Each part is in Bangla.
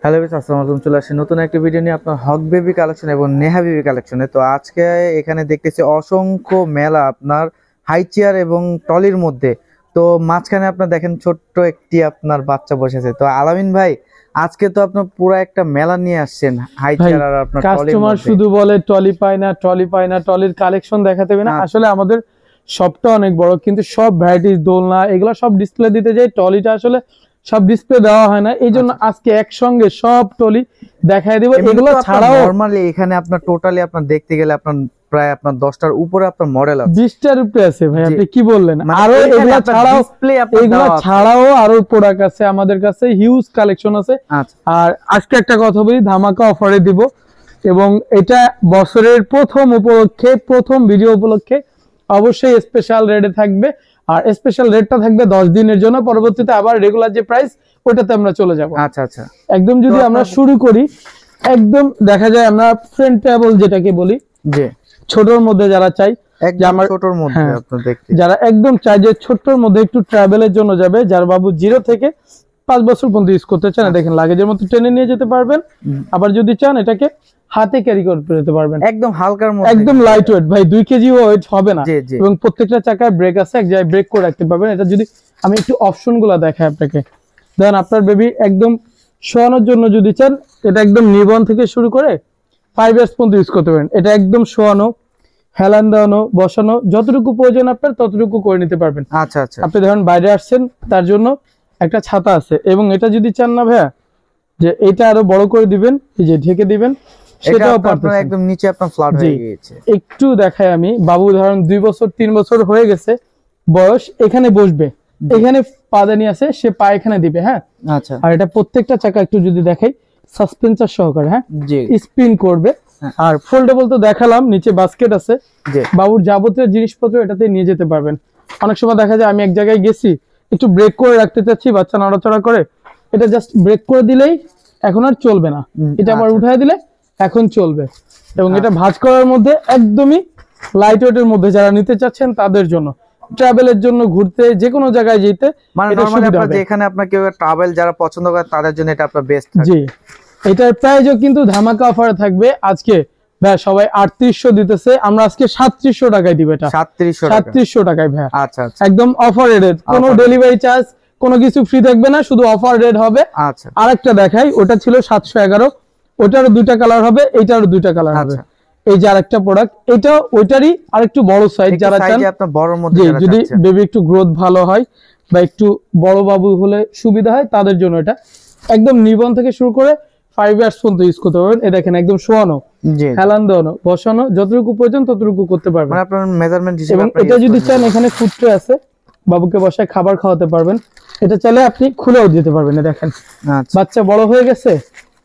হ্যালো ভিউয়ার্স, আসসালামু আলাইকুম। চলে আসছি নতুন একটা ভিডিও নিয়ে আপনার হক বেবি কালেকশন এবং নেহা বেবি কালেকশনে। তো আজকে এখানে দেখতেছি অসংখ্য মেলা আপনার হাই চেয়ার এবং টলির মধ্যে। তো মাঝখানে আপনার দেখেন ছোট্ট একটি আপনার বাচ্চা বসেছে। তো আলামিন ভাই, আজকে তো আপনার পুরো একটা মেলা নিয়ে আসছেন হাই চেয়ার আর আপনার কাস্টমার শুধু বলে টলি পায় না, টলি পায় না, টলির কালেকশন দেখাতে হবে না। আসলে আমাদের শপটা অনেক বড়, কিন্তু সব ভ্যারাইটিস দোলনা এগুলো সব ডিসপ্লে দিতে যাই, টলিটা আসলে সব ডিসপ্লে দেওয়া হয় না। এই জন্য আজকে একসঙ্গে সব টলি দেখাই দেব। এগুলো ছাড়াও নরমালি এখানে আপনার টোটালি আপনার দেখতে গেলে আপনার প্রায় আপনার 10টার উপরে আপনার মডেল আছে, 20টার উপরে আছে ভাই। আপনি কি বললেন? আরো এগুলো ছাড়াও আরো প্রোডাক্ট আছে আমাদের কাছে, হিউজ কালেকশন আছে। আর আজকে একটা কথা বলি, ধামাকা অফারে দিব এবং এটা বছরের প্রথম উপলক্ষে, প্রথম ভিডিও উপলক্ষে অবশ্যই স্পেশাল রেটে থাকবে। আর স্পেশাল রেটটা থাকবে 10 দিনের জন্য, পরবর্তীতে আবার রেগুলার যে প্রাইস ওটাতে আমরা চলে যাব। আচ্ছা আচ্ছা, একদম যদি আমরা শুরু করি, একদম দেখা যায় আমরা ফ্রেন্ড টেবল যেটাকে বলি, যে ছোটর মধ্যে যারা চাই, ছোটর মধ্যে আপনি দেখতে যারা একদম চাই যে ছোটর মধ্যে একটু ট্রাভেলের জন্য যাবে, যার বাবু 0 থেকে 5 বছর পর্যন্ত ইউজ করতে চান, দেখেন লাগেজের মতো টেনে নিয়ে যেতে পারবেন। আবার যদি চান এটাকে হাতে ক্যারি করতে যেতে পারবেন, একদম হালকার মধ্যে, একদম লাইট ওয়েট ভাই, 2 কেজি ওয়েট হবে না। এবং প্রত্যেকটা চাকায় ব্রেক আছে, এক জায়গায় ব্রেক করে রাখতে পারবেন। এটা যদি আমি একটু অপশনগুলো দেখাই আপনাকে, দেখেন আপনার বেবি একদম শোয়ানোর জন্য যদি চান, এটা একদম নিবন থেকে শুরু করে 5 ইয়ার্স পর্যন্ত ইউজ করতে পারেন। এটা একদম শোয়ানো, হেলান দেওয়ানো, বসানো, যতটুকু প্রয়োজন আপনার ততটুকু করে নিতে পারবেন। আচ্ছা আচ্ছা, আপনি ধরেন বাইরে আসছেন, তার জন্য একটা ছাতা আছে। এবং এটা যদি চান না ভাইয়া যে এটা আরো বড় করে দিবেন, এই যে ঢেকে দিবেন, সেটাও পারবেন। একদম নিচে আপনার ফ্ল্যাট হয়ে গিয়েছে। একটু দেখাই আমি, বাবু ধরেন 2 বছর 3 বছর হয়ে গেছে বয়স, এখানে বসবে, এখানে পাদানি আছে, সে পা এখানে দিবে। হ্যাঁ আচ্ছা। আর এটা প্রত্যেকটা চাকা একটু যদি দেখাই, সাসপেন্সার সহকারে, হ্যাঁ স্পিন করবে। আর ফোল্ডেবল তো দেখালাম, নিচে বাস্কেট আছে, বাবুর যাবতীয় জিনিসপত্র এটাতে নিয়ে যেতে পারবেন। অনেক সময় দেখা যায় আমি এক জায়গায় গেছি, একটু ব্রেক করে রাখতে চাচ্ছি, বাচ্চা নড়াচড়া করে, এটা জাস্ট ব্রেক করে দিলেই এখন আর চলবে না, এটা আবার উঠায় দিলে এখন চলবে। এবং এটা ভাঁজ করার মধ্যে একদমই লাইট ওয়েটের মধ্যে যারা নিতে চাচ্ছেন তাদের জন্য, ট্রাভেলের জন্য, ঘুরতে যে কোনো জায়গায় যেতে, মানে যেখানে আপনার কেউ ট্রাভেল যারা পছন্দ করে তাদের জন্য এটা আপনার বেস্ট। জি, এটার প্রাইসও কিন্তু ধামাকা অফারে থাকবে। আজকে ভাই সবাই 3800 দিতেছে, আমরা আজকে 3700 টাকায় দিব। এটা 3700 টাকায় ভাই। আচ্ছা আচ্ছা, একদম অফার রেট, কোনো ডেলিভারি চার্জ কোনো কিছু ফ্রি থাকবে না, শুধু অফার রেট হবে। আচ্ছা, আরেকটা দেখাই, ওটা ছিল 711, ওটারও 2টা কালার হবে, এইটারও 2টা কালার হবে। এই যে আরেকটা প্রোডাক্ট, এটা ওইটারই আরেকটু বড় সাইজ, যারা চান আপনার বড়র মধ্যে, যদি বেবি একটু গ্রোথ ভালো হয় বা একটু বড় বাবু হলে সুবিধা হয়, তাদের জন্য এটা একদম নিবন থেকে শুরু করে 5 ইয়ার্স পর্যন্ত ইউজ করতে পারবেন। এই দেখেন একদম শোয়ানো, হেলান দেওয়ানো, বসানো, যতটুকু প্রয়োজন ততটুকু করতে পারবেন। মানে আপনার মেজারমেন্ট হিসেবে। এবং এটা যদি চান, এখানে ফুড ট্রে আছে, বাবুকে বসায় খাবার খাওয়াতে পারবেন। এটা চাইলে আপনি খুলেও দিতে পারবেন। দেখেন বাচ্চা বড় হয়ে গেছে,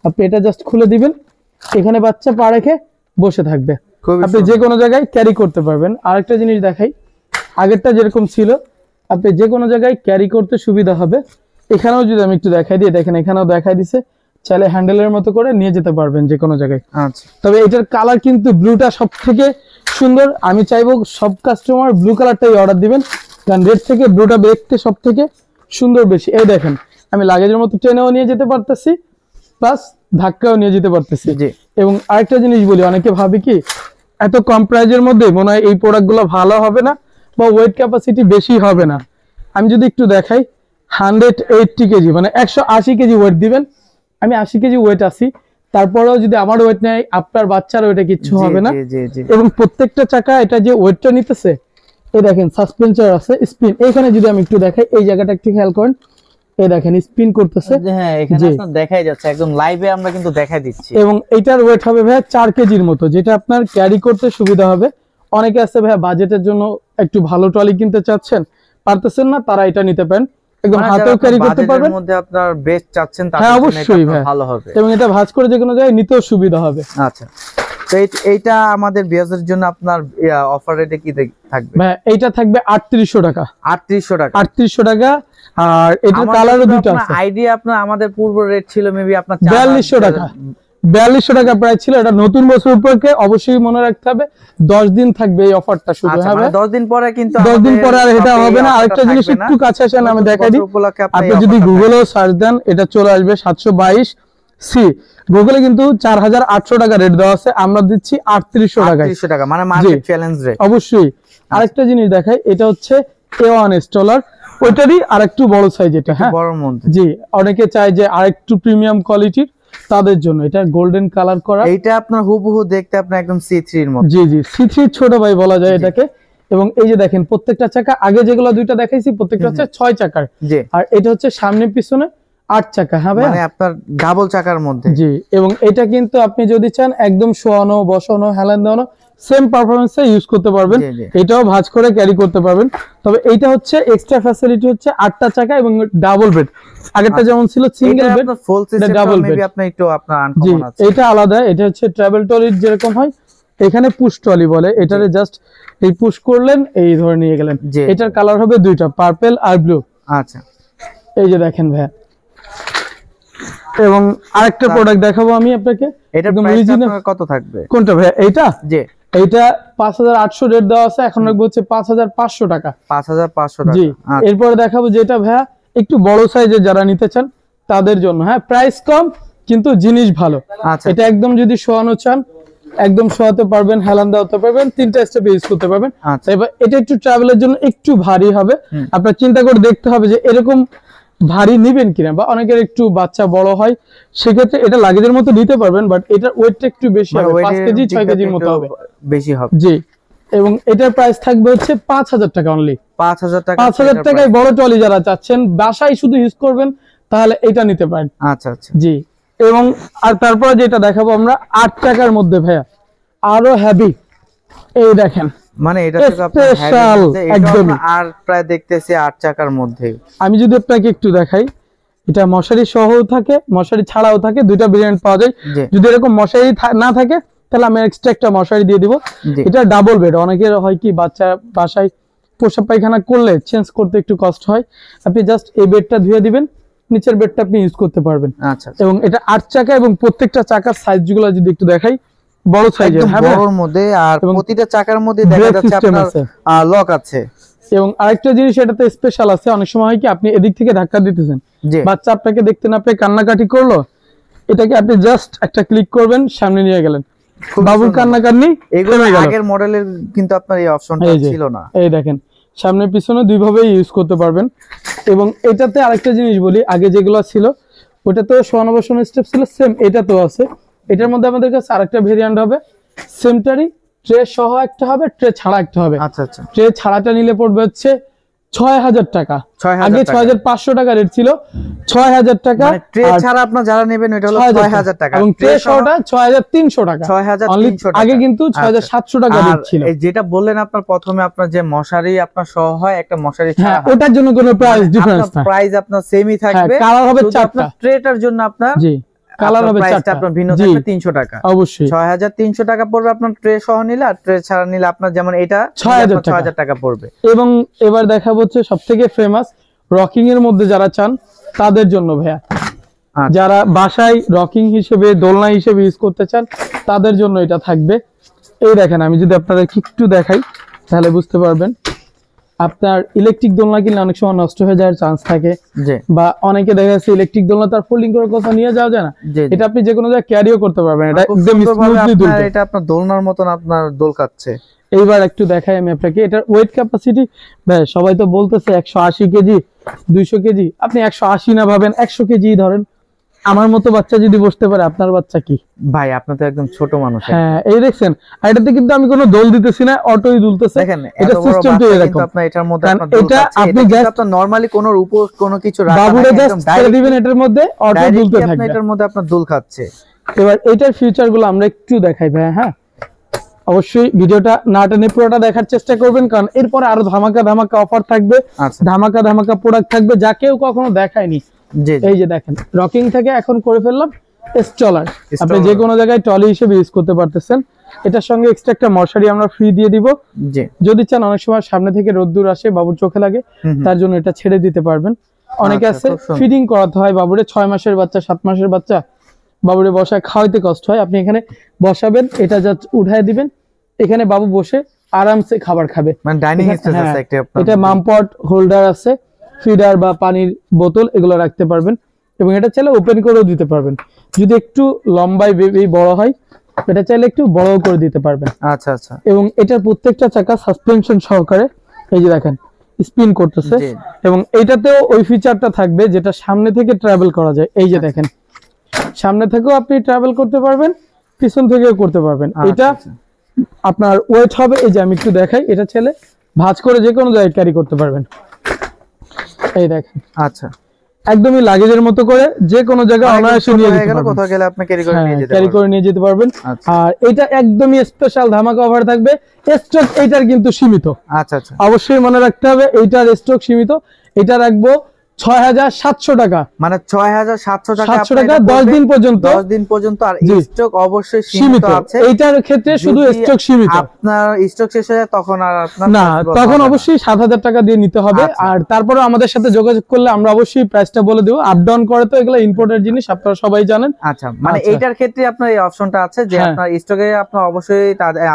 আপনি এটা জাস্ট খুলে দিবেন, এখানে বাচ্চা পা রেখে বসে থাকবে, আপনি যে কোনো জায়গায় ক্যারি করতে পারবেন। আরেকটা জিনিস দেখাই, আগেরটা যেরকম ছিল, আপনি যে কোনো জায়গায় ক্যারি করতে সুবিধা হবে। এখানেও যদি আমি একটু দেখাই দিই, দেখেন এখানেও দেখাই দিছে, চাইলে হ্যান্ডেলের মতো করে নিয়ে যেতে পারবেন যে কোনো জায়গায়। আচ্ছা, তবে এটার কালার কিন্তু ব্লুটা সব থেকে সুন্দর। আমি চাইবো সব কাস্টমার ব্লু কালারটাই অর্ডার দিবেন, কারণ রেড থেকে ব্লুটা দেখতে সব থেকে সুন্দর বেশি। এই দেখেন আমি লাগেজের মতো ট্রেনেও নিয়ে যেতে পারতেছি, প্লাস ধাক্কাও নিয়ে যেতে পারতেছি। এবং আরেকটা জিনিস বলি, অনেকে ভাবে কি এত কম প্রাইজের মধ্যে মনে হয় এই প্রোডাক্টগুলো ভালো হবে না বা ওয়েট ক্যাপাসিটি বেশি হবে না। আমি যদি একটু দেখাই, 180 কেজি মানে 180 কেজি ওয়েট দিবেন, আমি 80 কেজি ওয়েট আছি, তারপরেও যদি আমার ওয়েট নেয়, আপনার বাচ্চার ওয়েটে কিচ্ছু হবে না। এবং প্রত্যেকটা চাকা এটা যে ওয়েটটা নিতেছে, এই দেখেন সাসপেন্সার আছে, স্পিন। এইখানে যদি আমি একটু দেখাই, এই জায়গাটা একটু খেয়াল করেন, এই দেখেন স্পিন করতেছে। হ্যাঁ, এখানে আপনারা দেখাই যাচ্ছে, একদম লাইভে আমরা কিন্তু দেখাই দিচ্ছি। এবং এটার ওয়েট হবে ভাই 4 কেজির মতো, যেটা আপনার ক্যারি করতে সুবিধা হবে। অনেকে আছে ভাই বাজেটের জন্য একটু ভালো ট্রলি কিনতে চাচ্ছেন, পারতেছেন না, তারা এটা নিতে পারেন, একদম হাতেও ক্যারি করতে পারবেন। এর মধ্যে আপনার বেস্ট চাচ্ছেন, তাহলে হ্যাঁ অবশ্যই ভালো হবে, এবং এটা ভাঁজ করে যে কোনো জায়গায় নিতেও সুবিধা হবে। আচ্ছা, তো এইটা আমাদের ভিউয়ারদের জন্য আপনার অফার রেটে কি থাকবে? ভাই এইটা থাকবে 3800 টাকা। 3800 টাকা, 3800 টাকা। আর এটার কালারও দুটো আছে। আইডিয়া আপনার আমাদের পূর্ব রেট ছিল মেবি আপনার 4200 টাকা, 4200 টাকা প্রাইস ছিল। এটা নতুন বছর উপলক্ষে অবশ্যই মনে রাখতে হবে, 10 দিন থাকবে এই অফারটা শুরু হবে। 10 দিন পরে কিন্তু 10 দিন পরে আর এটা হবে না। আরেকটা জিনিস একটু কাছে আসেন, আমি দেখাই দিই। আপনি যদি গুগলেও সার্চ দেন, এটা চলে আসবে 722 সি গুগলে কিন্তু 4800 টাকা রেট দেওয়া আছে, আমরা দিচ্ছি 3800 টাকায়। 3800 টাকা মানে মার্কেট চ্যালেঞ্জ রেট। অবশ্যই। আরেকটা জিনিস দেখাই, এটা হচ্ছে A1 স্টলার, ওইটারই আরেকটু বড় সাইজ এটা। হ্যাঁ বড়র মধ্যে। জি, অনেকে চায় যে আরেকটু প্রিমিয়াম কোয়ালিটির, তাদের জন্য এটা গোল্ডেন কালার করা। এইটা আপনার হুবহু দেখতে আপনার একদম C3 এর মতো। জি জি, C3 ছোট ভাই বলা যায় এটাকে। এবং এই যে দেখেন প্রত্যেকটা চাকা, আগে যেগুলো দুইটা দেখাইছি প্রত্যেকটা হচ্ছে 6 চাকার, আর এটা হচ্ছে সামনে পিছনে 8 চাকা। হ্যাঁ ভাই, মানে আপনার ডাবল চাকার মধ্যে। জি, এবং এটা কিন্তু আপনি যদি চান একদম শোয়ানো বসানো হেলান দেওয়ানো সেম পারফরম্যান্সে ইউজ করতে পারবেন, এটাও ভাঁজ করে ক্যারি করতে পারবেন। তবে এইটা হচ্ছে এক্সট্রা ফ্যাসিলিটি হচ্ছে 8টা চাকা এবং ডাবল বেড। আগেরটা যেমন ছিল সিঙ্গেল বেড, এটা ডাবল বেড। মেবি একটু আপনার আনকমন আছে। এটা আলাদা, এটা হচ্ছে ট্রাভেল ট্রলির যেরকম হয়, এখানে পুশ ট্রলি বলে। এটারে জাস্ট এই পুশ করলেন, এই ধরে নিয়ে গেলেন। এটার কালার হবে দুইটা, পার্পল আর ব্লু। আচ্ছা, এই যে দেখেন ভাই। এবং আরেকটা প্রোডাক্ট দেখাবো আমি আপনাকে। এটা প্রাইস আপনার কত থাকবে? কোনটা ভাই? এইটা জি, এইটা 5800 রেট দেওয়া আছে, এখন রাখবো হচ্ছে 5500 টাকা। 5500 টাকা। জি, এরপরে দেখাবো যেটা ভাইয়া একটু বড় সাইজের যারা নিতে চান তাদের জন্য। হ্যাঁ, প্রাইস কম কিন্তু জিনিস ভালো। এটা একদম যদি শোয়ানো চান একদম শোয়াতে পারবেন, হেলান দেওয়াতে পারবেন, 3টা স্টেপে ইউজ করতে পারবেন। এবার এটা একটু ট্রাভেলের জন্য একটু ভারী হবে, আপনার চিন্তা করে দেখতে হবে যে এরকম ভারী নিবেন কিনা, বা অনেকের একটু বাচ্চা বড় হয়, সেক্ষেত্রে এটা লাগেজের মতো নিতে পারবেন, বাট এটার ওয়েটটা একটু বেশি হবে, 5 কেজি 6 কেজির মতো হবে, বেশি হবে। জি, এবং এটার প্রাইস থাকবে হচ্ছে 5000 টাকা অনলি। 5000 টাকা। 5000 টাকায় বড় ট্রলি যারা চাচ্ছেন বাসায় শুধু ইউজ করবেন, তাহলে এটা নিতে পারেন। আচ্ছা আচ্ছা, জি। এবং আর তারপরে যেটা দেখাবো আমরা 8 টাকার মধ্যে ভাইয়া, আরো হেভি। এই দেখেন, মানে এটা থেকে আপনি স্পেশাল একদম, আর প্রায় দেখতেছি 8 টাকার মধ্যে। আমি যদি আপনাকে একটু দেখাই, এটা মশারি সহও থাকে, মশারি ছাড়াও থাকে, দুইটা ভেরিয়েন্ট পাওয়া যায়। যদি এরকম মশারি না থাকে তাহলে আমি এক্সট্রা একটা মশারি দিয়ে দিব। এটা ডাবল বেড। অনেকের হয় কি বাচ্চা বাসায় প্রসাব পায়খানা করলে চেঞ্জ করতে একটু কষ্ট হয়, আপনি জাস্ট এই বেডটা ধুয়ে দিবেন, নিচের বেডটা আপনি ইউজ করতে পারবেন। আচ্ছা, এবং এটা 8 চাকা এবং প্রত্যেকটা চাকার সাইজগুলো যদি একটু দেখাই, বড় সাইজের, হ্যাঁ বড়র মধ্যে, আর প্রতিটা চাকার মধ্যে দেখা যাচ্ছে আপনার লক আছে। এবং আরেকটা জিনিস এটাতে স্পেশাল আছে, অনেক সময় হয় কি আপনি এদিক থেকে ধাক্কা দিতেছেন, বাচ্চা আপনাকে দেখতে না পেয়ে কান্নাকাটি করলো, এটাকে আপনি জাস্ট একটা ক্লিক করবেন, সামনে নিয়ে গেলেন, বাবুর কান্নাকান্নি। এগুলো আগের মডেলের কিন্তু আপনার এই অপশনটা ছিল না। এই দেখেন, সামনে পিছনে দুইভাবেই ইউজ করতে পারবেন। এবং এটাতে আরেকটা জিনিস বলি, আগে যেগুলো ছিল ওটাতে শোয়ানো বসানো স্টেপ ছিল, সেম এটাতেও আছে। এটার মধ্যে আমাদের কাছে আরেকটা ভেরিয়েন্ট হবে, সেমটারই ট্রে সহ একটা হবে, ট্রে ছাড়া একটা হবে। আচ্ছা আচ্ছা, ট্রে ছাড়াটা নিলে পড়বে হচ্ছে 6000 টাকা। আগে 6500 টাকা রেট ছিল, 6000 টাকা। ট্রে ছাড়া আপনারা যারা নেবেন এটা হলো 6000 টাকা, এবং ট্রে সহটা 6300 টাকা। 6300 টাকা। আগে কিন্তু 6700 টাকা রেট ছিল। এই যেটা বললেন আপনার প্রথমে, আপনার যে মশারি আপনার সহ হয়, একটা মশারি ছাড়া, ওটার জন্য কোনো প্রাইস ডিফারেন্স না, প্রাইস আপনার সেমই থাকবে। কালার হবে 4টা, ট্রেটার জন্য আপনার জি কালার হবে 4টা, আপনার ভিন্ন থাকবে 300 টাকা। অবশ্যই 6300 টাকা পড়বে আপনার ট্রে সহ নিলে, আর ট্রে ছাড়া নিলে আপনার যেমন এটা 6000 টাকা পড়বে। এবং এবার দেখাবো হচ্ছে সবথেকে ফেমাস রকিং এর মধ্যে যারা চান তাদের জন্য ভাইয়া, যারা বাসায় রকিং হিসেবে দোলনা হিসেবে ইউজ করতে চান তাদের জন্য এটা থাকবে। এই দেখেন, আমি যদি আপনাদের একটু দেখাই তাহলে বুঝতে পারবেন। আপনার ইলেকট্রিক দোলনা কিনলে অনেক সময় নষ্ট হয়ে যাওয়ার চান্স থাকে, বা অনেকে দেখা যাচ্ছে ইলেকট্রিক দোলনা তার ফোল্ডিং করে কোথাও নিয়ে যাওয়া যায় না, এটা আপনি যে কোনো জায়গায় ক্যারিও করতে পারবেন। এটা একদম স্মুথলি দুলবে, এটা আপনার দোলনার মতন আপনার দোল কাচ্ছে। এইবার একটু দেখাই আমি আপনাকে, এটার ওয়েট ক্যাপাসিটি ভাই, সবাই তো বলতেছে 180 কেজি 200 কেজি, আপনি 180 না ভাবেন, 100 কেজি ধরেন। আমার মতো বাচ্চা যদি বসতে পারে, আপনার বাচ্চা কি ভাই, আপনি তো একদম ছোট মানুষ। হ্যাঁ, এই দেখছেন, এটাতে কিন্তু আমি কোনো দোল দিতেছি না, অটোই দুলতেছে। দেখেন, এটা সিস্টেমটা এরকম। আপনি এটার মধ্যে আপনার দোল আছে, আপনি জাস্ট নরমালি কোনো উপর কোনো কিছু রাখা, বাবুরে জাস্ট ছেড়ে দিবেন, এটার মধ্যে অটো দুলতে থাকবে, আপনি এটার মধ্যে আপনার দোল খাচ্ছে। এবার এটার ফিউচারগুলো আমরা একটু দেখাই ভাই। হ্যাঁ, অবশ্যই ভিডিওটা না টেনে পুরোটা দেখার চেষ্টা করবেন, কারণ এরপরে আরো ধামাকা ধামাকা অফার থাকবে, ধামাকা ধামাকা প্রোডাক্ট থাকবে যা কেউ কখনো দেখায়নি। এই যে দেখেন, রকিং থেকে এখন করে ফেললাম স্টলার, আপনি যে কোনো জায়গায় ট্রলি হিসেবে ইউজ করতে পারতেছেন। এটার সঙ্গে এক্সট্রা একটা মশারি আমরা ফ্রি দিয়ে দিব, যদি চান। অনেক সময় সামনে থেকে রোদ্দুর আসে, বাবুর চোখে লাগে, তার জন্য এটা ছেড়ে দিতে পারবেন। অনেকে আছে ফিডিং করাতে হয় বাবুরে, 6 মাসের বাচ্চা 7 মাসের বাচ্চা, বাবুরে বসায় খাওয়াইতে কষ্ট হয়, আপনি এখানে বসাবেন, এটা জাস্ট উঠায় দিবেন, এখানে বাবু বসে আরামসে খাবার খাবে। মানে ডাইনিং স্পেস আছে একটা, এটা মামপট হোল্ডার আছে, ফিডার বা পানির বোতল এগুলো রাখতে পারবেন। এবং এটা চাইলে ওপেন করেও দিতে পারবেন। যদি একটু লম্বায় বেবি বড় হয় এটা চাইলে একটু বড় করে দিতে পারবেন। আচ্ছা আচ্ছা। এবং এটার প্রত্যেকটা চাকা সাসপেনশন সহকারে এই যে দেখেন স্পিন করতেছে, এবং এইটাতেও ওই ফিচারটা থাকবে যেটা সামনে থেকে ট্রাভেল করা যায়। এই যে দেখেন সামনে থেকেও আপনি ট্রাভেল করতে পারবেন, পিছন থেকেও করতে পারবেন। এটা আপনার ওয়েট হবে, এই যে আমি একটু দেখাই, এটা ছেলে ভাঁজ করে যে কোনো জায়গায় ক্যারি করতে পারবেন। এই দেখেন আচ্ছা, একদমই লাগেজের মতো করে যে কোনো জায়গায় অনায়াসে নিয়ে যেতে পারবেন, কোথাও গেলে আপনি ক্যারি করে নিয়ে যেতে পারবেন। আর এটা একদমই স্পেশাল ধামাকা অফার থাকবে, স্টক এইটার কিন্তু সীমিত। আচ্ছা আচ্ছা, অবশ্যই মনে রাখতে হবে এইটার স্টক সীমিত। এটা রাখবো ৬৭০০ টাকা, মানে ৬৭০০ টাকা ৭০০ টাকা ১০ দিন পর্যন্ত, ১০ দিন পর্যন্ত। আর স্টক অবশ্যই সীমিত আছে, এইটার ক্ষেত্রে শুধু স্টক সীমিত। আপনার স্টক শেষ হয়ে যায় তখন আর আপনার না, তখন অবশ্যই ৭০০০ টাকা দিয়ে নিতে হবে। আর তারপরে আমাদের সাথে যোগাযোগ করলে আমরা অবশ্যই প্রাইসটা বলে দেব। আপ ডাউন করে তো এগুলো ইম্পোর্টেড জিনিস, আপনারা সবাই জানেন। আচ্ছা, মানে এইটার ক্ষেত্রে আপনার এই অপশনটা আছে যে আপনার স্টকে আপনার অবশ্যই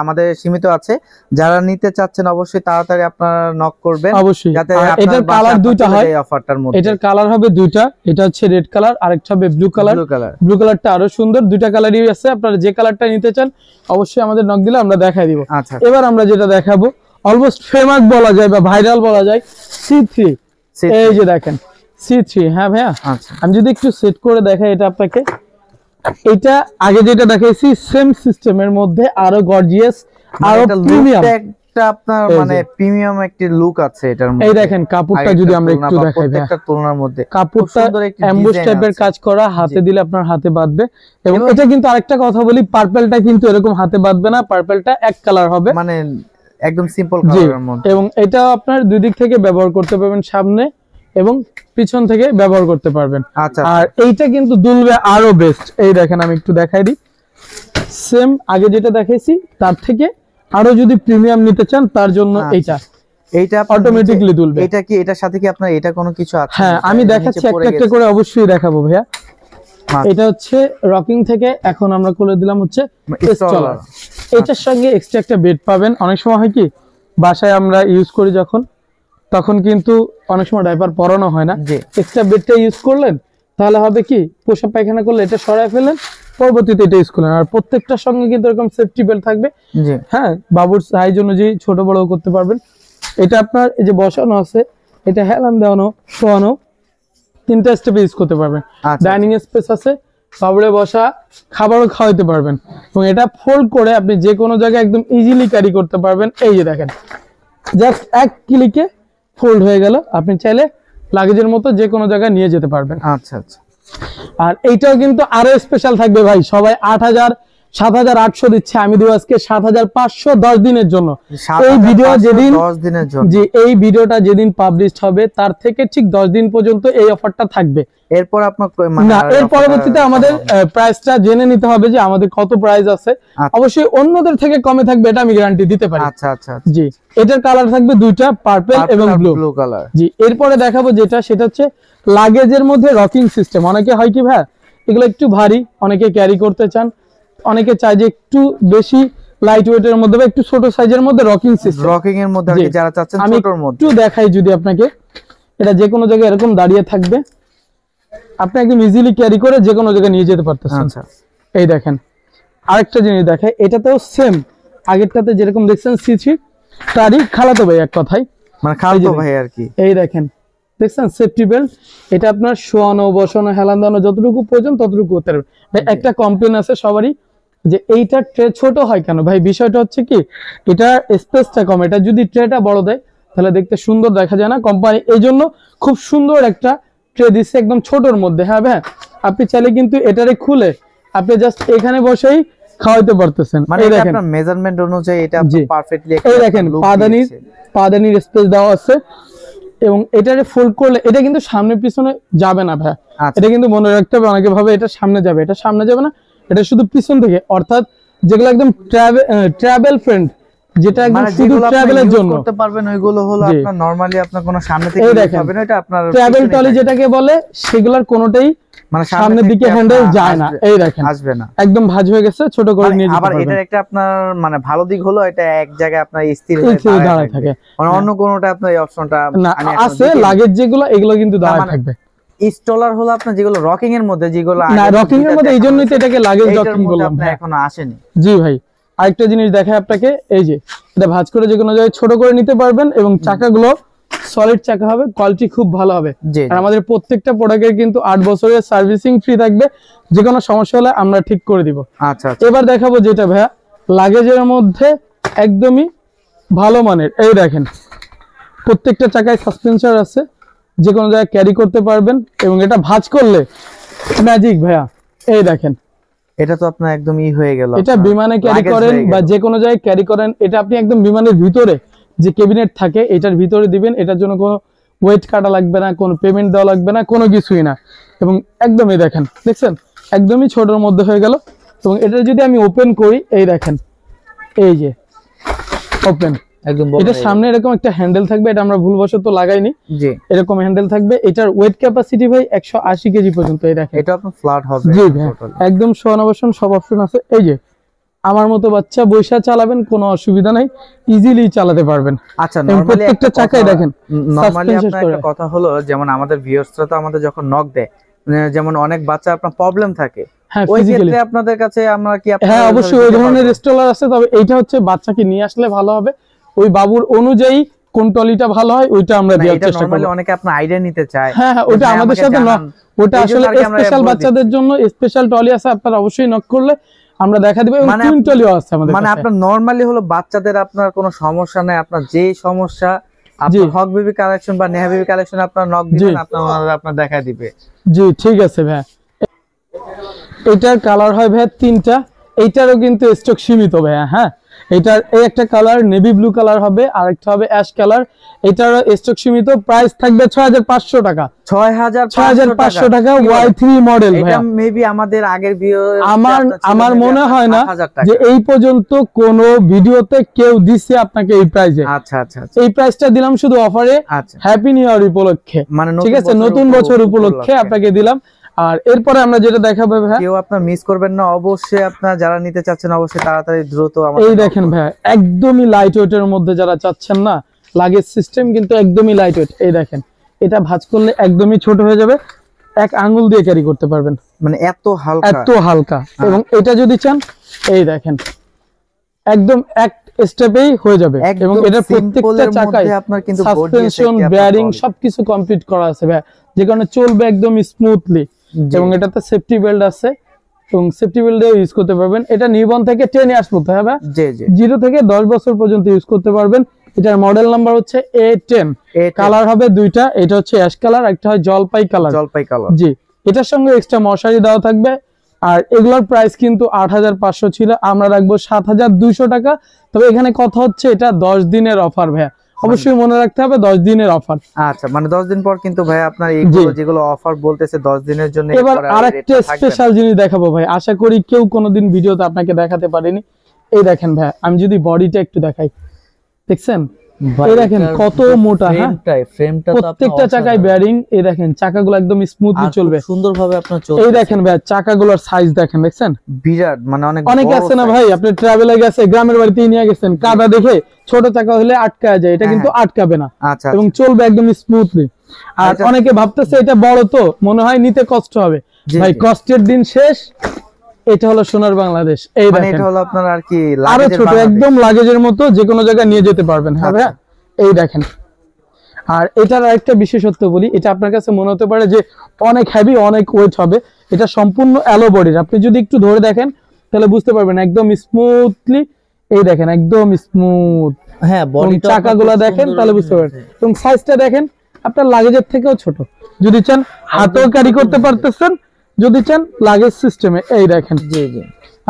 আমাদের সীমিত আছে। যারা নিতে চাচ্ছেন অবশ্যই তাড়াতাড়ি আপনারা নক করবেন অবশ্যই। যাতে এটার কালার দুইটা হয়, এই অফারটার মধ্যে এটার কালার হবে দুইটা, এটা হচ্ছে রেড কালার আর একটা হবে ব্লু কালার। ব্লু কালারটা আরো সুন্দর, দুইটা কালারই আছে। আপনারা যে কালারটা নিতে চান অবশ্যই আমাদের নক দিলে আমরা দেখাই দিব। এবার আমরা যেটা দেখাবো অলমোস্ট ফেমাস বলা যায় বা ভাইরাল বলা যায়, C3। এই যে দেখেন C3। হ্যাঁ ভাইয়া, আমি যদি একটু সেট করে দেখাই এটা আপনাকে, এটা আগে যেটা দেখাইছি সেম সিস্টেমের মধ্যে আরো গর্জিয়াস, আরো প্রিমিয়াম, আপনার মানে প্রিমিয়াম একটি লুক আছে এটার মধ্যে। এই দেখেন কাপড়টা যদি আমরা একটু দেখাই, প্রত্যেকটা তুলনার মধ্যে কাপড়টা এমবোস টাইপের কাজ করা, হাতে দিলে আপনার হাতে বাঁধবে। এবং এটা কিন্তু আরেকটা কথা বলি, পার্পলটা কিন্তু এরকম হাতে বাঁধবে না, পার্পলটা এক কালার হবে, মানে একদম সিম্পল কালারের মধ্যে। এবং এটা আপনার দুই দিক থেকে ব্যবহার করতে পারবেন, সামনে এবং পিছন থেকে ব্যবহার করতে পারবেন। আর এইটা কিন্তু দুলবে আরো বেস্ট। এই দেখেন আমি একটু দেখাই দিই, সেম আগে যেটা দেখাইছি তার থেকে আরো যদি প্রিমিয়াম নিতে চান তার জন্য এইটা অটোমেটিক্যালি দুলবে। এটা কি এটার সাথে কি আপনার এটা কোনো কিছু আছে? হ্যাঁ, আমি দেখাচ্ছি একটা একটা করে, অবশ্যই দেখাবো ভাইয়া। এটা হচ্ছে রকিং থেকে, এখন আমরা খুলে দিলাম হচ্ছে স্টলার। এটার সঙ্গে এক্সট্রা একটা বেড পাবেন। অনেক সময় হয় কি বাসায় আমরা ইউজ করি যখন, তখন কিন্তু অনেক সময় ডাইপার পরানো হয় না, এক্সট্রা বেডটা ইউজ করলেন তাহলে হবে কি প্রসাব পায়খানা করলে এটা সরায় ফেলেন, পরবর্তীতে এটা ইউজ করলেন। আর প্রত্যেকটার সঙ্গে কিন্তু এরকম সেফটি বেল্ট থাকবে। হ্যাঁ, বাবুর সাইজ অনুযায়ী ছোট বড় করতে পারবেন। এটা আপনার এই যে বসানো আছে, এটা হেলান দেওয়ানো, শোয়ানো, তিনটা স্টেপে ইউজ করতে পারবেন। ডাইনিং স্পেস আছে, বাবুরে বসা, খাবারও খাওয়াইতে পারবেন। এবং এটা ফোল্ড করে আপনি যে কোনো জায়গায় একদম ইজিলি ক্যারি করতে পারবেন। এই যে দেখেন জাস্ট এক ক্লিকে ফোল্ড হয়ে গেল, আপনি চাইলে লাগেজের মতো যে কোনো জায়গায় নিয়ে যেতে পারবেন। আচ্ছা আচ্ছা। আর এইটাও কিন্তু আরো স্পেশাল থাকবে ভাই, সবাই ৮০০০ ৭৮০০ দিচ্ছে, আমি দেব আজকে ৭৫০০ 10 দিনের জন্য। এই ভিডিও যেদিন 10 দিনের জন্য, জি এই ভিডিওটা যেদিন পাবলিশড হবে তার থেকে ঠিক 10 দিন পর্যন্ত এই অফারটা থাকবে। এরপর আপনার না, এর পরবর্তীতে আমাদের প্রাইসটা জেনে নিতে হবে যে আমাদের কত প্রাইস আছে। অবশ্যই অন্যদের থেকে কমে থাকবে, এটা আমি গ্যারান্টি দিতে পারি। আচ্ছা আচ্ছা, জি এটার কালার থাকবে দুইটা, পার্পল এবং ব্লু কালার। জি এরপরে দেখাবো যেটা, সেটা হচ্ছে লাগেজের মধ্যে রকিং সিস্টেম। অনেকে হয় কি ভাই এগুলো একটু ভারী, অনেকে ক্যারি করতে চান, অনেকে চায় যে একটু বেশি লাইট ওয়েটের মধ্যে বা একটু ছোট সাইজের মধ্যে রকিং সিস্টেম। রকিং এর মধ্যে আর কি যারা চাচ্ছেন ছোটর মধ্যে, একটু দেখাই যদি আপনাকে, এটা যে কোনো জায়গায় এরকম দাঁড়িয়ে থাকবে, আপনি একদম ইজিলি ক্যারি করে যে কোনো জায়গায় নিয়ে যেতে পারতেছেন। আচ্ছা, এই দেখেন আরেকটা জিনিস দেখাই, এটাতেও সেম আগেরটাতে যেরকম দেখছেন C3 তারই খালাতো ভাই, এক কথাই মানে খালাতো ভাই আর কি। এই দেখেন দেখছেন সেফটি বেল্ট, এটা আপনার শোয়ানো বসানো হেলান দানো যতটুকু প্রয়োজন ততটুকু করতে পারবেন। ভাই একটা কমপ্লেন আছে সবারই যে এইটা ট্রে ছোট হয় কেন, ভাই বিষয়টা হচ্ছে কি এটা স্পেসটা কম, এটা যদি ট্রেটা বড় দেয় তাহলে দেখতে সুন্দর দেখা যায় না। কোম্পানি এই জন্য খুব সুন্দর একটা ট্রে দিচ্ছে একদম ছোটর মধ্যে। হ্যাঁ ভাই, আপনি চাইলে কিন্তু এটারে খুলে আপনি জাস্ট এখানে বসেই খাওয়াইতে পারতেছেন। মানে এটা আপনার মেজারমেন্ট অনুযায়ী এটা পারফেক্টলি, এই দেখেন পাদানির স্পেস দেওয়া আছে, এবং এটারে ফোল্ড করলে এটা কিন্তু সামনে পিছনে যাবে না ভাই। এটা কিন্তু মনে রাখতে হবে, অনেকে ভাবে এটা সামনে যাবে, এটা সামনে যাবে না, এটা শুধু পিছন থেকে, অর্থাৎ যেগুলো একদম ট্রাভেল ফ্রেন্ড, যেটা একদম শুধু ট্রাভেলের জন্য করতে পারবেন, ওইগুলো হলো আপনার নরমালি আপনার কোনো সামনে থেকে হবে না, এটা আপনার ট্রাভেল টলি যেটাকে বলে, সেগুলোর কোনোটাই মানে সামনের দিকে হ্যান্ডেল যায় না। এই দেখেন আসবে না, একদম ভাঁজ হয়ে গেছে, ছোট করে নিয়ে যেতে পারবেন। আবার এটার একটা আপনার মানে ভালো দিক হলো এটা এক জায়গায় আপনার স্থির হয়ে দাঁড়ায় থাকে, মানে অন্য কোনোটা আপনার এই অপশনটা আছে। লাগেজ যেগুলো এগুলো কিন্তু দাঁড়ায় থাকবে, স্টলার হলো আপনার যেগুলো রকিং এর মধ্যে, যেগুলো না রকিং এর মধ্যে, এই জন্যই তো এটাকে লাগেজ রকিং বললাম। আপনার এখনো আসেনি। জি ভাই, আরেকটা জিনিস দেখাই আপনাকে, এই যে এটা ভাঁজ করে যে কোনো জায়গায় ছোট করে নিতে পারবেন এবং চাকাগুলো সলিড চাকা হবে, কোয়ালিটি খুব ভালো হবে। আর আমাদের প্রত্যেকটা প্রোডাক্টের কিন্তু 8 বছরের সার্ভিসিং ফ্রি থাকবে, যে কোনো সমস্যা হলে আমরা ঠিক করে দিব। আচ্ছা, এবার দেখাবো যেটা ভাইয়া লাগেজের মধ্যে একদমই ভালো মানের। এই দেখেন প্রত্যেকটা চাকায় সাসপেন্সর আছে, যে কোনো জায়গায় ক্যারি করতে পারবেন এবং এটা ভাঁজ করলে ম্যাজিক ভাইয়া। এই দেখেন এটা তো আপনার একদম হয়ে গেল, এটা বিমানে ক্যারি করেন বা যে কোনো জায়গায় ক্যারি করেন, এটা আপনি একদম বিমানের ভিতরে যে ক্যাবিনেট থাকে এটার ভিতরে দিবেন, এটার জন্য কোনো ওয়েট কাটা লাগবে না, কোনো পেমেন্ট দেওয়া লাগবে না, কোনো কিছুই না। এবং একদমই দেখেন, দেখছেন একদমই ছোটর মধ্যে হয়ে গেল। এবং এটা যদি আমি ওপেন করি, এই দেখেন এই যে ওপেন, একদম এটার সামনে এরকম একটা হ্যান্ডেল থাকবে, এটা আমরা ভুলবশত লাগাইনি, জি এরকম হ্যান্ডেল থাকবে। এটার ওয়েট ক্যাপাসিটি ভাই 180 কেজি পর্যন্ত। এই দেখেন এটা আপনার ফ্ল্যাট হবে, জি ভাই একদম শোয়ানো সব অপশন আছে। এই যে আমার মতো বাচ্চা বৈশা চালাবেন, কোনো অসুবিধা নাই, ইজিলি চালাতে পারবেন। আচ্ছা, প্রত্যেকটা চাকায় দেখেন নরমালি আপনার একটা কথা হলো, যেমন আমাদের ভিউয়ার্সরা তো আমাদের যখন নক দেয়, যেমন অনেক বাচ্চা আপনার প্রবলেম থাকে, ওই ক্ষেত্রে আপনাদের কাছে আমরা কি হ্যাঁ অবশ্যই ওই ধরনের রেস্টলার আছে, তবে এইটা হচ্ছে বাচ্চাকে নিয়ে আসলে ভালো হবে, ওই বাবুর অনুযায়ী কোন টলিটা ভালো হয় ওইটা আমরা দেওয়ার চেষ্টা করব। নরমালি অনেকে আপনার আইডিয়া নিতে চায়, হ্যাঁ ওটা আমাদের সাথে নক, ওটা আসলে স্পেশাল বাচ্চাদের জন্য স্পেশাল টলি আছে, আপনারা অবশ্যই নক করলে আমরা দেখা দেব। এবং টুইন টলিও আছে আমাদের কাছে। মানে আপনার নরমালি হলো বাচ্চাদের আপনার কোনো সমস্যা নাই, আপনার যে সমস্যা আপনার হক বেবি কালেকশন বা নেহা বেবি কালেকশন আপনার নক দিবেন, আপনার দেখা দিবে। জি ঠিক আছে ভাই। এটার কালার হয় ভাই 3টা, এইটারও কিন্তু স্টক সীমিত ভাই। হ্যাঁ এটার এই একটা কালার নেভি ব্লু কালার হবে, আর একটা হবে অ্যাশ কালার, এটারও স্টক সীমিত, প্রাইস থাকবে 6500 টাকা। 6500 টাকা Y3 মডেল ভাই। এটা মেবি আমাদের আগের ভিডিও আমার মনে হয় না যে এই পর্যন্ত কোন ভিডিওতে কেউ দিছে আপনাকে এই প্রাইসে। আচ্ছা আচ্ছা, এই প্রাইসটা দিলাম শুধু অফারে হ্যাপি নিউ ইয়ার উপলক্ষে, ঠিক আছে, নতুন বছর উপলক্ষে আপনাকে দিলাম। আর এরপরে আমরা যেটা দেখাবো ভাই, কেউ আপনার মিস করবেন না, অবশ্যই আপনারা যারা নিতে চাচ্ছেন অবশ্যই তাড়াতাড়ি দ্রুত এই দেখেন ভাই একদমই লাইট ওয়েটের মধ্যে যারা চাচ্ছেন না, লাগেজ সিস্টেম কিন্তু একদমই লাইট ওয়েট। এই দেখেন এটা ভাঁজ করলে একদমই ছোট হয়ে যাবে, এক আঙ্গুল দিয়ে ক্যারি করতে পারবেন, মানে এত হালকা। এবং এটা যদি চান এই দেখেন একদম এক স্টেপেই হয়ে যাবে। এবং এটার প্রত্যেকটা চাকায় আপনার কিন্তু সাসপেনশন বেয়ারিং সবকিছু কমপ্লিট করা আছে ভাই, যে কারণে চলবে একদম স্মুথলি। এবং এটাতে সেফটি বেল্ট আছে, এবং সেফটি বেল্ট দিয়ে ইউজ করতে পারবেন। এটা নিবন থেকে 10 ইয়ার্স মধ্যে হবে, 0 থেকে 10 বছর পর্যন্ত ইউজ করতে পারবেন। এটার মডেল নাম্বার হচ্ছে A10, কালার হবে 2টা, এটা হচ্ছে অ্যাশ কালার, একটা হয় জলপাই কালার। জি এটার সঙ্গে এক্সট্রা মশারি দেওয়া থাকবে। আর এগুলোর প্রাইস কিন্তু 8500 ছিল, আমরা রাখবো 7200 টাকা। তবে এখানে কথা হচ্ছে এটা 10 দিনের অফার ভাইয়া, অবশ্যই মনে রাখতে হবে 10 দিনের অফার। আচ্ছা মানে 10 দিন পর কিন্তু ভাই আপনার এইগুলো যেগুলো অফার বলতেছে 10 দিনের জন্য। এবার আরেকটা স্পেশাল জিনিস দেখাবো ভাই, আশা করি কেউ কোনোদিন ভিডিওতে আপনাকে দেখাতে পারেনি। এই দেখেন ভাই, আমি যদি বডিটা একটু দেখাই, দেখছেন এই দেখেন কত মোটা, হ্যাঁ প্রত্যেকটা চাকায় বেয়ারিং। এই দেখেন চাকাগুলো একদম স্মুথলি চলবে, সুন্দরভাবে আপনার চলবে। এই দেখেন ভাই চাকাগুলোর সাইজ দেখেন, দেখছেন বিরাট, মানে অনেক আছে না ভাই, আপনি ট্রাভেলে গেছে গ্রামের বাড়িতে নিয়ে গেছেন, কাদা দেখে ছোট চাকা হলে আটকায় যায়, এটা কিন্তু আটকাবে না এবং চলবে একদম স্মুথলি। আর অনেকে ভাবতেছে এটা বড় তো মনে হয় নিতে কষ্ট হবে, ভাই কষ্টের দিন শেষ। এটা হলো সোনার বাংলাদেশ। এই দেখেন এটা হলো আপনার আর কি আরো ছোট, একদম লাগেজের মতো, যে কোনো জায়গায় নিয়ে যেতে পারবেন। হ্যাঁ ভাই এই দেখেন। আর এটার আরেকটা বিশেষত্ব বলি, এটা আপনার কাছে মনে হতে পারে যে অনেক হেভি, অনেক ওয়েট হবে, এটা সম্পূর্ণ অ্যালো বডির। আপনি যদি একটু ধরে দেখেন তাহলে বুঝতে পারবেন একদম স্মুথলি। এই দেখেন একদম স্মুথ, হ্যাঁ বডি চাকাগুলো দেখেন তাহলে বুঝতে পারবেন। এবং সাইজটা দেখেন আপনার লাগেজের থেকেও ছোট, যদি চান হাতেও ক্যারি করতে পারতেছেন, যদি চান লাগেজ সিস্টেমে। এই দেখেন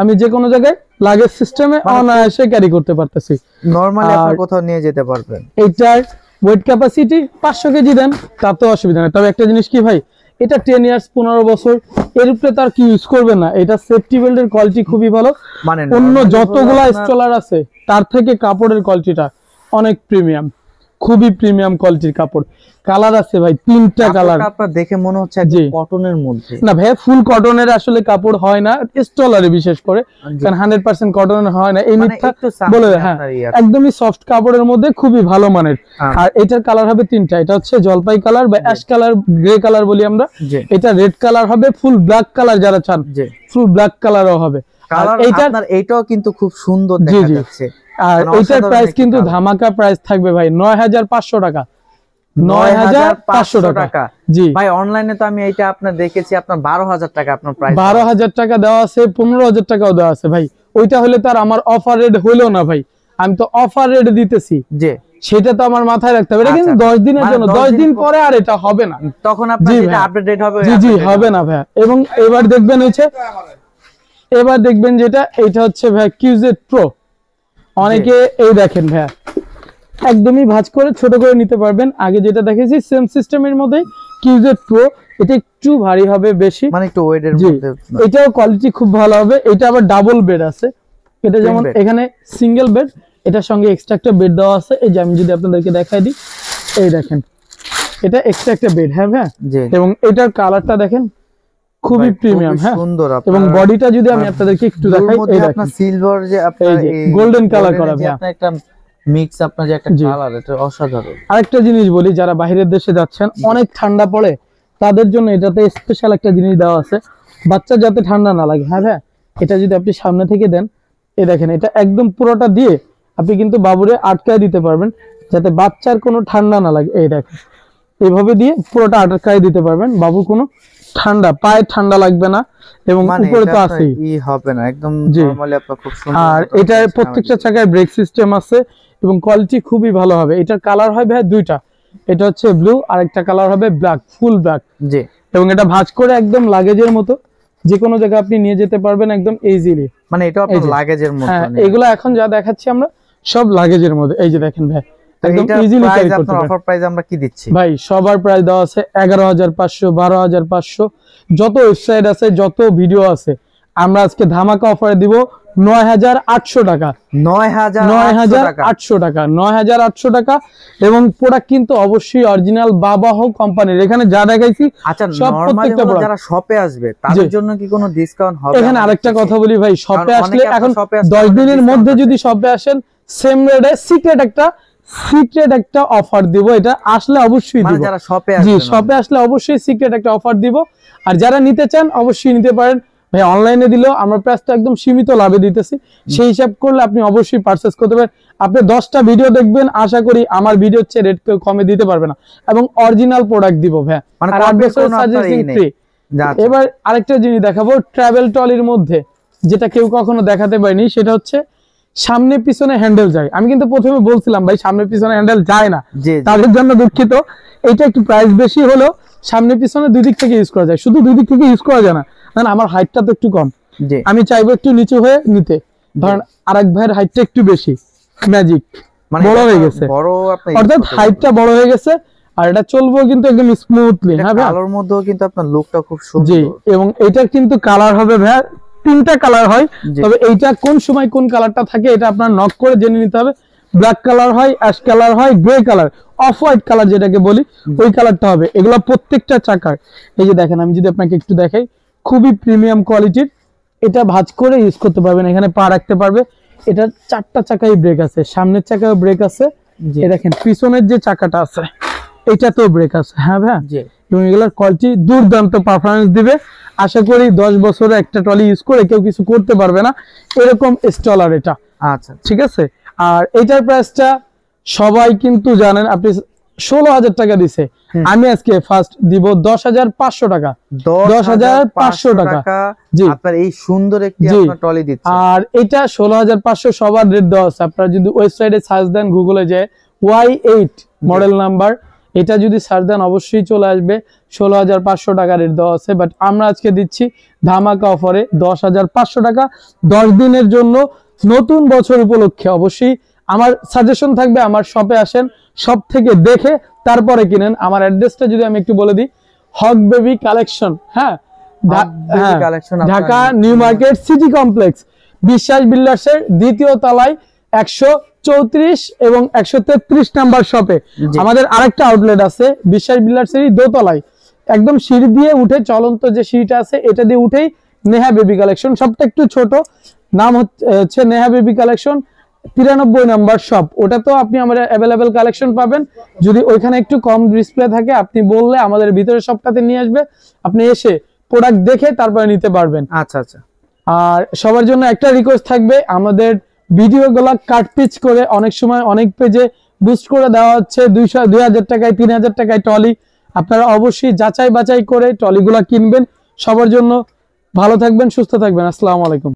আমি যে কোনো জায়গায় লাগেজ সিস্টেমে অনায়াসে ক্যারি করতে পারতেছি, নরমালি আপনি কোথাও নিয়ে যেতে পারবেন। এইটার ওয়েট ক্যাপাসিটি 500 কেজি দেন তাতেও অসুবিধা নেই। তবে একটা জিনিস কি ভাই, এটা 10 ইয়ার্স 15 বছর এর উপরে তার কি ইউজ করবে না। এটা সেফটি বেল্টের কোয়ালিটি খুবই ভালো, মানে অন্য যতগুলা স্টলার আছে তার থেকে কাপড়ের কোয়ালিটিটা অনেক প্রিমিয়াম, খুবই প্রিমিয়াম কোয়ালিটির কাপড়। কালার আছে ভাই, 3টা কালার। আপনার দেখে মনে হচ্ছে কটনের মধ্যে। না ভাই, ফুল কটনের আসলে কাপড় হয় না স্টলারে, বিশেষ করে কারণ 100% কটনের হয় না, এই মিথ্যা বলে। হ্যাঁ, একদমই সফট কাপড়ের মধ্যে খুবই ভালো মানের। আর এটার কালার হবে 3টা। এটা হচ্ছে জলপাই কালার বা অ্যাশ কালার, গ্রে কালার বলি আমরা। এটা রেড কালার হবে, ফুল ব্ল্যাক কালার যারা চান ফুল ব্ল্যাক কালারও হবে। এইটাও কিন্তু খুব সুন্দর দেখা যাচ্ছে। আর এইটার প্রাইস কিন্তু ধামাকা প্রাইস থাকবে ভাই 9500 টাকা। 9500 টাকা। জি ভাই, অনলাইনে তো আমি এইটা আপনার দেখেছি আপনার 12000 টাকা আপনার প্রাইস। 12000 টাকা দেওয়া আছে, 15000 টাকাও দেওয়া আছে ভাই। ওইটা হলে তার আমার অফার রেট হইলো না ভাই, আমি তো অফার রেট দিতেছি, যে সেটা তো আমার মাথায় রাখতে হবে। এটা কিন্তু 10 দিনের জন্য, 10 দিন পরে আর এটা হবে না, তখন আপনার যেটা আপডেট হবে। জি জি, হবে না ভাই। এবং এবার দেখবেন যেটা এটা হচ্ছে ভাই কিউজেড প্রো। অনেকে এই দেখেন ভাই, একদমই ভাঁজ করে ছোট করে নিতে পারবেন। আগে যেটা দেখেছি সেম সিস্টেমের মধ্যে কিউজেড প্রো, এটা একটু ভারী হবে বেশি, মানে একটু ওয়েটের মধ্যে। এটাও কোয়ালিটি খুব ভালো হবে। এটা আবার ডাবল বেড আছে। এটা যেমন এখানে সিঙ্গেল বেড, এটার সঙ্গে এক্সট্রা একটা বেড দেওয়া আছে। এই যে আমি যদি আপনাদেরকে দেখাই দিই, এই দেখেন এটা এক্সট্রা একটা বেড। হ্যাঁ হ্যাঁ, এবং এটার কালারটা দেখেন খুবই প্রিমিয়াম। হ্যাঁ, সুন্দর। এবং বডিটা যদি আমি আপনাদেরকে একটু দেখাই, এই দেখেন সিলভার যে আপনার গোল্ডেন কালার করা ভাই, আপনার একটা মিক্স, আপনার যে একটা কালার, এটা অসাধারণ। আরেকটা জিনিস বলি, যারা বাইরের দেশে যাচ্ছেন, অনেক ঠান্ডা পড়ে, তাদের জন্য এটাতে স্পেশাল একটা জিনিস দেওয়া আছে, বাচ্চা যাতে ঠান্ডা না লাগে। হ্যাঁ হ্যাঁ, এটা যদি আপনি সামনে থেকে দেন, এই দেখেন এটা একদম পুরোটা দিয়ে আপনি কিন্তু বাবুরে আটকায় দিতে পারবেন, যাতে বাচ্চার কোনো ঠান্ডা না লাগে। এই দেখেন এইভাবে দিয়ে পুরোটা আটকায় দিতে পারবেন, বাবু কোনো ঠান্ডা পায়ে ঠান্ডা লাগবে না। এবং উপরে তো আছেই, হবে না একদম নরমালি আপনার খুব সুন্দর। আর এটার প্রত্যেকটা চাকায় ব্রেক সিস্টেম আছে এবং কোয়ালিটি খুবই ভালো হবে। এটার কালার হয় ভাই 2টা, এটা হচ্ছে ব্লু আর একটা কালার হবে ব্ল্যাক, ফুল ব্ল্যাক। জি, এবং এটা ভাঁজ করে একদম লাগেজের মতো যে কোনো জায়গায় আপনি নিয়ে যেতে পারবেন একদম ইজিলি। মানে এটা আপনার লাগেজের মতো। হ্যাঁ, এগুলো এখন যা দেখাচ্ছি আমরা সব লাগেজের মধ্যে। এই যে দেখেন ভাই, একদম ইজিলি ক্যারি করতে পারবেন। অফার প্রাইস আমরা কি দিচ্ছি ভাই? সবার প্রাইস দেওয়া আছে 11500, 12500, যত ওয়েবসাইট আছে, যত ভিডিও আছে, আমরা আজকে ধামাকা অফারে দিব 9800 টাকা। 9800 টাকা, 9800 টাকা। এবং প্রোডাক্ট কিন্তু অবশ্যই অরিজিনাল বাবাহ কোম্পানির। এখানে যা দেখাইছি সব প্রত্যেকটা প্রোডাক্ট। যারা শপে আসবে তাদের জন্য কি কোনো ডিসকাউন্ট হবে? এখানে আরেকটা কথা বলি ভাই, শপে আসলে এখন 10 দিনের মধ্যে যদি শপে আসেন, সেম রেটে সিক্রেট একটা অফার দিব। এটা আসলে অবশ্যই দিব, যারা শপে আসবে। জি, শপে আসলে অবশ্যই সিক্রেট একটা অফার দিব। আর যারা নিতে চান অবশ্যই নিতে পারেন ভাই। অনলাইনে দিলেও আমরা প্রাইসটা একদম সীমিত লাভে দিতেছি, সেই হিসাব করলে আপনি অবশ্যই পারচেজ করতে পারেন। আপনি 10টা ভিডিও দেখবেন, আশা করি আমার ভিডিও হচ্ছে রেট কেউ কমে দিতে পারবে না, এবং অরিজিনাল প্রোডাক্ট দিব ভাই। আর 8 বছর সার্ভিসিং ফ্রি। এবার আরেকটা জিনিস দেখাবো ট্রাভেল ট্রলির মধ্যে, যেটা কেউ কখনো দেখাতে পারেনি, সেটা হচ্ছে সামনে পিছনে হ্যান্ডেল যায়। আমি কিন্তু প্রথমে বলছিলাম ভাই সামনে পিছনে হ্যান্ডেল যায় না, তাদের জন্য দুঃখিত। এটা একটু প্রাইস বেশি হলেও সামনে পিছনে দুই দিক থেকে ইউজ করা যায়। শুধু দুই দিক থেকে ইউজ করা যায় না, কারণ আমার হাইটটা তো একটু কম, আমি চাইবো একটু নিচু হয়ে নিতে। ধরেন আরেক ভাইয়ের হাইটটা একটু বেশি, ম্যাজিক বড় হয়ে গেছে, অর্থাৎ হাইটটা বড় হয়ে গেছে। আর এটা চলবো কিন্তু একদম স্মুথলি। হ্যাঁ ভাই, কালার মধ্যেও কিন্তু আপনার লুকটা খুব সুন্দর। জি, এবং এটার কিন্তু কালার হবে ভাই 3টা কালার হয়, তবে এইটা কোন সময় কোন কালারটা থাকে এটা আপনার নক করে জেনে নিতে হবে। ব্ল্যাক কালার হয়, অ্যাশ কালার হয়, grey colour, off white colour যেটাকে বলি, ওই কালারটা হবে। এগুলো প্রত্যেকটা চাকার, এই যে দেখেন আমি যদি আপনাকে একটু দেখাই, খুবই প্রিমিয়াম কোয়ালিটির। এটা ভাঁজ করে ইউজ করতে পারবেন, এখানে পা রাখতে পারবে। এটা 4টা চাকায় ব্রেক আছে, সামনের চাকায় ব্রেক আছে। এই দেখেন পিছনের যে চাকাটা আছে এটাতেও ব্রেক আছে। হ্যাঁ ভাই, এবং এগুলোর কোয়ালিটি দুর্দান্ত পারফরমেন্স দিবে। আশা করি 10 বছরে একটা ট্রলি ইউজ করে কেউ কিছু করতে পারবে না, এরকম স্টলার এটা। আচ্ছা, ঠিক আছে। আর এটার প্রাইসটা সবাই কিন্তু জানেন, আপনি 16000 টাকা দিছে, আমি আজকে ফার্স্ট দিব 10500 টাকা। 10500 টাকা আপনার এই সুন্দর একটি আপনার ট্রলি দিচ্ছে। আর এটা 16500 সবার রেট দেওয়া আছে। আপনারা যদি ওয়েবসাইটে সার্চ দেন, গুগলে যায় Y8 মডেল নাম্বার, এটা যদি সার্চ দেন অবশ্যই চলে আসবে। 16500 টাকা রেট দেওয়া আছে, বাট আমরা আজকে দিচ্ছি ধামাকা অফারে 10500 টাকা 10 দিনের জন্য, নতুন বছর উপলক্ষে। অবশ্যই আমার সাজেশন থাকবে, আমার শপে আসেন, সব থেকে দেখে তারপরে কিনেন। আমার অ্যাড্রেসটা যদি আমি একটু বলে দিই, হক বেবি কালেকশন। হ্যাঁ, Dhaka new market city complex, বিশ্বাস বিল্ডার্সের 2য় তলায় 34 এবং 133 নাম্বার শপে জি। আমাদের আরেকটা আউটলেট আছে বিশ্বাস বিল্ডার্সেরই দোতলায়, একদম সিঁড়ি দিয়ে উঠে, চলন্ত যে সিঁড়িটা আছে এটা দিয়ে উঠেই নেহা বেবি কালেকশন। শপটা একটু ছোট, নাম হচ্ছে Neha baby collection, 93 number shop. ওটা তো আপনি আমাদের অ্যাভেলেবেল কালেকশন পাবেন। যদি ওইখানে একটু কম ডিসপ্লে থাকে আপনি বললে আমাদের ভিতরে শপটাতে নিয়ে আসবে, আপনি এসে প্রোডাক্ট দেখে তারপরে নিতে পারবেন। আচ্ছা আচ্ছা। আর সবার জন্য একটা রিকোয়েস্ট থাকবে, আমাদের ভিডিওগুলো কাট পিচ করে অনেক সময় অনেক পেজে বুস্ট করে দেওয়া হচ্ছে 200-2000 টাকায় 3000 টাকায় ট্রলি। আপনারা অবশ্যই যাচাই বাছাই করে ট্রলিগুলো কিনবেন। সবার জন্য ভালো থাকবেন, সুস্থ থাকবেন। আসসালামু আলাইকুম।